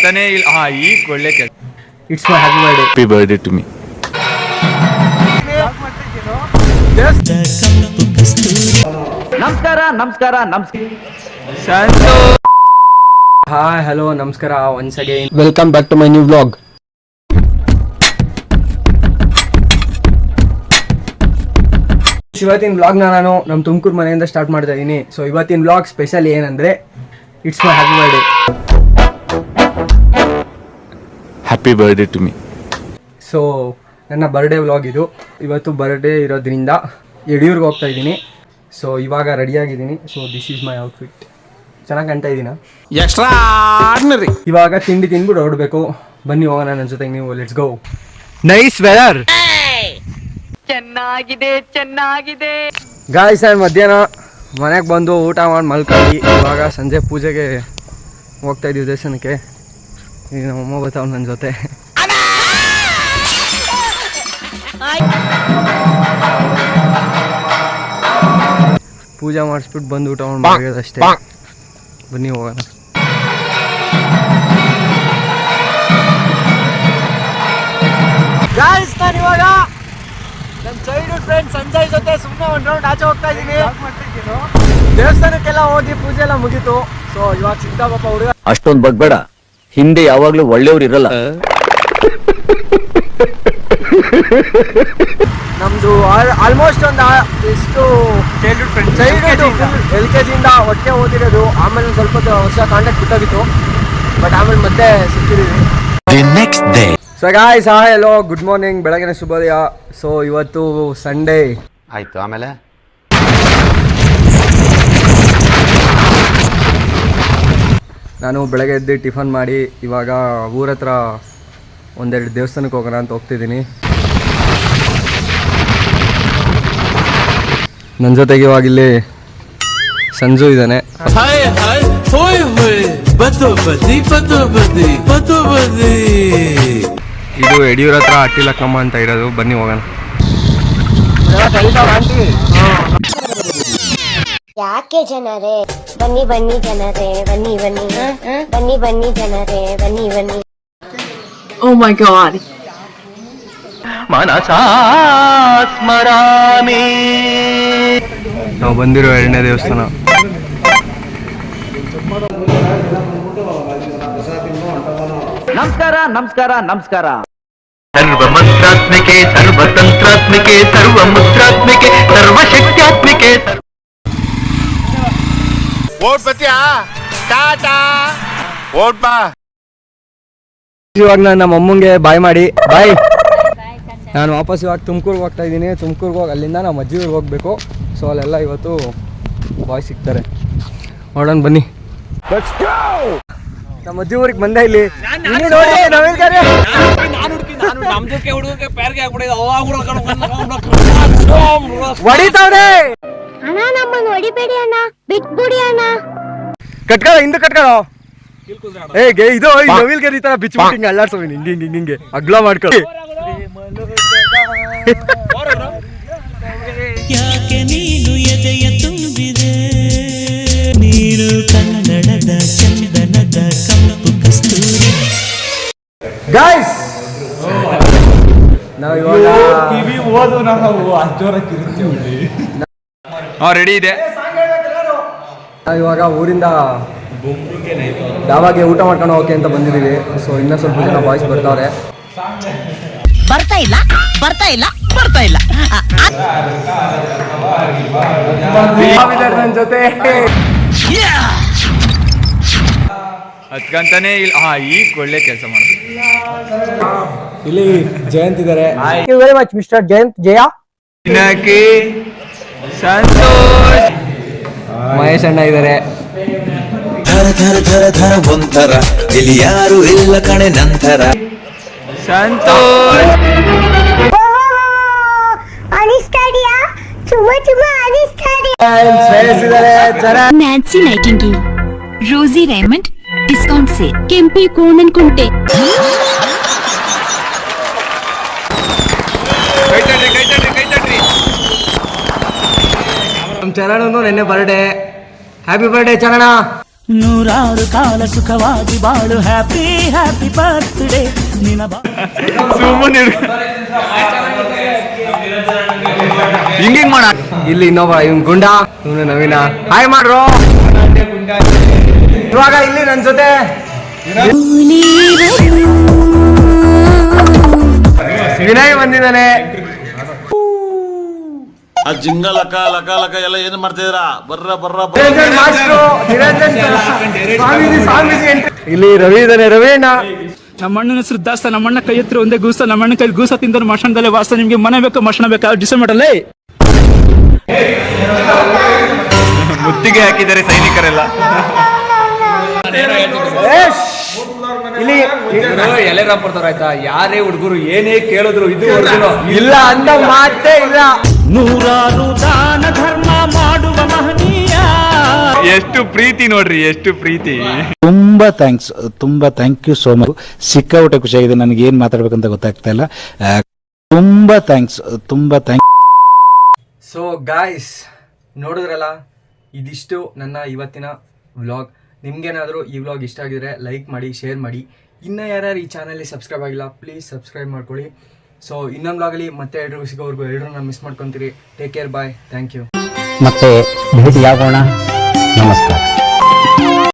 ತಾನೇ ಇಲ್ಲ. ಈಗ ಒಳ್ಳೆ ಕೆಲಸ. It's my happy birthday to me. ನಮಸ್ಕಾರ ನಮಸ್ಕಾರ ನಮಸ್ಕಾರ. ಹಾಯ್ ಹಲೋ ನಮಸ್ಕಾರ once again welcome back to my new vlog. ಇವತ್ತಿನ ವ್ಲಾಗ್ನ ನಾನು ನಮ್ಮ ತುಮಕೂರು ಮನೆಯಿಂದ ಸ್ಟಾರ್ಟ್ ಮಾಡ್ತಾ ಇದ್ದೀನಿ. ಸೊ ಇವತ್ತಿನ ವ್ಲಾಗ್ ಸ್ಪೆಷಲ್ ಏನಂದರೆ it's my happy birthday. Happy birthday to me. So ನನ್ನ ಬರ್ಡೇ ವ್ಲಾಗ್ ಇದು. ಇವತ್ತು ಬರ್ಡೇ ಇರೋದ್ರಿಂದ ಯಡಿಯೂರ್ಗೆ ಹೋಗ್ತಾ ಇದ್ದೀನಿ. ಸೊ ಇವಾಗ ರೆಡಿಯಾಗಿದ್ದೀನಿ. So this is my outfit. ಚೆನ್ನಾಗಿ ಕಾಣ್ತಾ ಇದ್ದೀನ? ಇವಾಗ ತಿಂಡಿ ತಿಂದ್ಬಿಟ್ಟು ಹೊರಡಬೇಕು. ಬನ್ನಿ ಹೋಗೋಣ ನನ್ನ ಜೊತೆಗೆ ನೀವು. Let's go. Nice weather. ಚೆನ್ನಾಗಿದೆ ಚೆನ್ನಾಗಿದೆ. ಗಾಯ್ಸ್ ಮಧ್ಯಾಹ್ನ ಮನೆಗೆ ಬಂದು ಊಟ ಮಾಡಿ ಮಲ್ಕೊಂಡು ಇವಾಗ ಸಂಜೆ ಪೂಜೆಗೆ ಹೋಗ್ತಾ ಇದ್ದೀವಿ ದೇವಸ್ಥಾನಕ್ಕೆ. ಈಗ ನಮ್ಮಮ್ಮ ಬರ್ತಾವ್ ನನ್ನ ಜೊತೆ. ಪೂಜೆ ಮಾಡಿಸ್ಬಿಟ್ಟು ಬಂದು ಊಟ ಮಾಡಿ ಅಷ್ಟೇ. ಬನ್ನಿ ಹೋಗೋಣ. ಗಾಯ್ಸ್ ನಾನು ಇವಾಗ ನನ್ನ ಚೈಲ್ಡ್ಹುಡ್ ಫ್ರೆಂಡ್ ಸಂಜಯ್ ಜೊತೆ ಸುಮ್ಮನೆ ಒಂದು ರೌಂಡ್ ಆಚೆ ಹೋಗ್ತಾ ಇದ್ದೀನಿ. ದೇವಸ್ಥಾನಕ್ಕೆಲ್ಲ ಹೋಗಿ ಪೂಜೆ ಎಲ್ಲ ಮುಗೀತು. ಸೊ ಇವಾಗ ಚಿಕ್ಕಪ್ಪ ಹುಡುಗ ಅಷ್ಟೊಂದು ಬಗ್ಬೇಡ, ಹಿಂದೆ ಯಾವಾಗ್ಲೂ ಒಳ್ಳೆಯವ್ರು ಇರಲ್ಲ. ನಮ್ದು ಆಲ್ಮೋಸ್ಟ್ ಒಂದು ಎಷ್ಟು ಚೈಲ್ಡ್ಹುಡ್ LKG ಇಂದ ಒಟ್ಟಿಗೆ ಓದಿರೋದು. ಆಮೇಲೆ ಒಂದು ಸ್ವಲ್ಪ ವರ್ಷ ಕಾಂಟ್ಯಾಕ್ಟ್ ಬಿಟ್ಟೋಗಿತ್ತು, ಬಟ್ ಆಮೇಲೆ ಮತ್ತೆ ಸಿಕ್ಕಿದ್ದೀವಿ. So guys hi hello good morning, ಬೆಳಗಿನ ಶುಭೋದಯ. ಸೊ ಇವತ್ತು ಸಂಡೇ ಆಯ್ತು. ಆಮೇಲೆ ನಾನು ಬೆಳಗ್ಗೆ ಎದ್ದು ಟಿಫನ್ ಮಾಡಿ ಇವಾಗ ಊರ ಹತ್ರ ಒಂದೆರಡು ದೇವಸ್ಥಾನಕ್ಕೆ ಹೋಗೋಣ ಅಂತ ಹೋಗ್ತಿದ್ದೀನಿ. ನನ್ನ ಜೊತೆಗೆ ಇವಾಗ ಇಲ್ಲಿ ಸಂಜು ಇದ್ದಾನೆ. ಇದು ಯಡಿಯೂರ್ ಹತ್ರ ಅಟ್ಟಿಲಕ್ಕಮ್ಮ ಅಂತ ಇರೋದು. ಬನ್ನಿ ಹೋಗೋಣ. ಯಾಕೆ ಜನರೇ ಬನ್ನಿ ಬನ್ನಿ ಜನರೇ ಬನ್ನಿ ಬನ್ನಿ ಬನ್ನಿ ಬನ್ನಿ ಜನರೇ ಬನ್ನಿ ಬನ್ನಿ. Oh my god. ನಾವು ಬಂದಿರೋ ಎರಡನೇ ದೇವಸ್ಥಾನ. ನಮಸ್ಕಾರ ನಮಸ್ಕಾರ ನಮಸ್ಕಾರ. ಸರ್ವಮಂತ್ರಾತ್ಮಿಕೆ ಸರ್ವತಂತ್ರಾತ್ಮಿಕೆ ಸರ್ವಮುದ್ರಾತ್ಮಿಕೆ ಸರ್ವಶಕ್ತ್ಯಾತ್ಮಿಕೆ. ಓಟ್ ಬತ್ತೀಯಾ? ಟಾಟಾ ಓಟ್ ಬಾ. ಇವಾಗ ನಾನು ನಮ್ಮ ಅಮ್ಮಂಗೆ ಬಾಯ್ ಮಾಡಿ ಬಾಯ್. ನಾನು ವಾಪಸ್ ಇವಾಗ ತುಮಕೂರ್ಗೆ ಹೋಗ್ತಾ ಇದ್ದೀನಿ. ತುಮಕೂರ್ಗೆ ಹೋಗಿ ಅಲ್ಲಿಂದ ನಾವು ಅಜ್ಜಿ ಊರಿಗೆ ಹೋಗಬೇಕು. ಸೊ ಅಲ್ಲೆಲ್ಲ ಇವತ್ತು ಬಾಯ್ ಸಿಗ್ತಾರೆ. ನೋಡೋಣ ಬನ್ನಿ. ನಮ್ಮ ಅಜ್ಜಿ ಊರಿಗೆ ಬಂದೆ. ಇಲ್ಲಿ ಹೊಡಿತಾವ್ರೆ. ಅಣ್ಣ ನಮ್ಮನ್ನು ಹೊಡಿಬೇಡಿ ಅಣ್ಣ, ಬಿಟ್ಬಿಡಿ ಅಣ್ಣ. ಕಟ್ಕೊಳ್ಳೋ ಹಿಂದೆ ಕಟ್ಕೊಳ್ಳೋ. ಹೇಗೆ ಇದು ನವಿಲ್ಗರಿ ಈ ತರ ಬಿಚ್ಚಿಬಿಟ್ಟು ಹಿಂಗೆ ಅಲ್ಲಾಡ್ಸೋ ಹಿಂಗೆ ಹಿಂಗೆ ಹಿಂಗೆ ಅಗ್ಲ ಮಾಡ್ಕೊಳ್ಳಿ. ಯಾಕೆ ನೀನು ಎದೆಯ ತುಂಬಿದೆ, ನೀನು ಕನ್ನಡದ ಚಂದನದ ಕಂಪು ಕಸ್ತೂರಿ. ಗಾಯ್ಸ್ ನಾವು ಇವಾಗ ರೆಡಿ ಇದೆ. ನಾವು ಇವಾಗ ಊರಿಂದ ಯಾವಾಗ ಊಟ ಮಾಡ್ಕೊಂಡು ಹೋಗಕ್ಕೆ ಅಂತ ಬಂದಿದ್ದೀವಿ. ಸೊ ಇನ್ನೂ ಸ್ವಲ್ಪ ಜನ ಬಾಯ್ಸ್ ಬರ್ತಾವ್ರೆ. ಬರ್ತಾ ಇಲ್ಲ ಬರ್ತಾ ಇಲ್ಲ ಬರ್ತಾ ಇಲ್ಲ. ನನ್ನ ಜೊತೆ ಹತ್ಕಂತಾನೆ ಇಲ್ಲ. ಈಗ ಒಳ್ಳೆ ಕೆಲಸ ಮಾಡ್ಬೇಕು. ಇಲ್ಲಿ ಜಯಂತ್ ಇದ್ದಾರೆ. Very much mister Jayant. Jaya Santosh Mahesh ಅಣ್ಣ ಇದ್ದಾರೆ. ಧರ ಧರ ಧರ ಧರ ಒಂಥರ ಇಲ್ಲಿ ಯಾರು ಇಲ್ಲ ಕಣೆ ನಂತರ. ಸಂತೋಷ್ ಅನಿಸ್ತಾಡಿಯಾ ಚುಮ್ಮ ಚುಮ್ಮ ಅನಿಸ್ತಾಡಿಯಾ. ಶ್ರೇಯಸ್ ಇದ್ದಾರೆ. ನ್ಯಾನ್ಸಿ ನೈಟಿಂಗೇಲ್, ರೋಸಿ ರೇಮಂಡ್, ಡಿಸ್ಕೌಂಟ್ ಸೇಲ್, ಕೆಂಪಿ ಕೋಣನ್ ಕುಂಟೆ. ಕೈ ತಟ್ರಿ. ನಮ್ಮ ಚರಣಂದು ನೆನ್ನೆ ಬರ್ಡೇ. ಹ್ಯಾಪಿ ಬರ್ಡೇ ಚರಣ. ನೂರಾರು ಕಾಲ ಸುಖವಾಗಿ ಬಾಳು ಹ್ಯಾಪಿ ಹ್ಯಾಪಿ ಬರ್ತ್ಡೇ ನಿನ ಸುಮ್ಮನೆ ಹಿಂಗಿಂಗ್ ಮಾಡ. ಇಲ್ಲಿ ಇನ್ನೊಬ್ಬ ಇವ್ನ್ ಗುಂಡ, ಇವನು ನವೀನ. ಹಾಯ್ ಮಾಡ್ರು. ಇವಾಗ ಇಲ್ಲಿ ನನ್ ಜೊತೆ ವಿನಯ್ ಬಂದಿದ್ದಾನೆ. ಆ ಜಿಂಗ ಲಕ ಲಕ ಲಕ ಎಲ್ಲ ಏನ್ ಮಾಡ್ತಿದ್ದೀರಾ? ಬರ್ರ ಬರ್ರ ನಿರಂಜನ್ ಮಾಸ್ಟ್ರು, ನಿರಂಜನ್ ಸ್ವಾಮೀಜಿ entry. ಇಲ್ಲಿ ರವಿ ಇದ್ದಾನೆ. ರವಿ ಅಣ್ಣ. ನಮ್ಮ ಅಣ್ಣನ ಹೆಸರು ದಾಸ್ತ, ನಮ್ಮ ಅಣ್ಣ ಕೈ ಎತ್ತರ ಒಂದೇ ಗೂಸ, ನಮ್ಮ ಅಣ್ಣ ಕೈ ಗೂಸ ತಿಂದ ಮಶಾನದಲ್ಲೇ ವಾಸ. ನಿಮ್ಗೆ ಮನೆ ಬೇಕು ಮಶಾನ ಬೇಕಾ ಡಿಸೈಡ್ ಮಾಡಲ್ಲೇ. ಮುತ್ತಿಗೆ ಹಾಕಿದ್ದಾರೆ ಸೈನಿಕರೆಲ್ಲ. ಇಲ್ಲಿ ಎಲೆರ ಬರ್ತಾರ ಆಯ್ತಾ, ಯಾರೇ ಹುಡುಗರು ಏನೇ ಕೇಳಿದ್ರು ಇದುವರೆಗೂ ಇಲ್ಲ ಅಂತ ಮಾತೇ ಇಲ್ಲ. ನೂರಾರು ದಾನ ಧರ್ಮ ಮಾಡುವ ಮಹನೀಯ. ಎಷ್ಟು ಪ್ರೀತಿ ನೋಡ್ರಿ, ಎಷ್ಟು ಪ್ರೀತಿ. ತುಂಬಾ ಥ್ಯಾಂಕ್ ಯು ಸೋ ಮಚ್. ಸಿಕ್ಕಾಪಟ್ಟೆ ಖುಷಿಯಾಗಿದೆ. ನನಗೆ ಏನ್ ಮಾತಾಡ್ಬೇಕಂತ ಗೊತ್ತಾಗ್ತಾ ಇಲ್ಲ. ತುಂಬಾ ಥ್ಯಾಂಕ್ಸ್. ಸೊ ಗಾಯ್ಸ್, ನೋಡಿದ್ರಲ್ಲ, ಇದಿಷ್ಟು ನನ್ನ ಇವತ್ತಿನ ವ್ಲಾಗ್. ನಿಮ್ಗೇನಾದರೂ ಈ ವ್ಲಾಗ್ ಇಷ್ಟ ಆಗಿದ್ರೆ ಲೈಕ್ ಮಾಡಿ, ಶೇರ್ ಮಾಡಿ. ಇನ್ನೂ ಯಾರ್ಯಾರು ಈ ಚಾನಲ್ಗೆ ಸಬ್ಸ್ಕ್ರೈಬ್ ಆಗಿಲ್ಲ ಪ್ಲೀಸ್ ಸಬ್ಸ್ಕ್ರೈಬ್ ಮಾಡ್ಕೊಳ್ಳಿ. ಸೊ ಇನ್ನೊಂದು ವ್ಲಾಗಲ್ಲಿ ಮತ್ತೆ ಎಲ್ರಿಗೂ ಸಿಗೋವರೆಗೂ ಎಲ್ಲರೂ ಮಿಸ್ ಮಾಡ್ಕೊತೀರಿ. Take care, bye, thank you. ಮತ್ತೆ ಭೇಟಿಯಾಗೋಣ. ನಮಸ್ಕಾರ.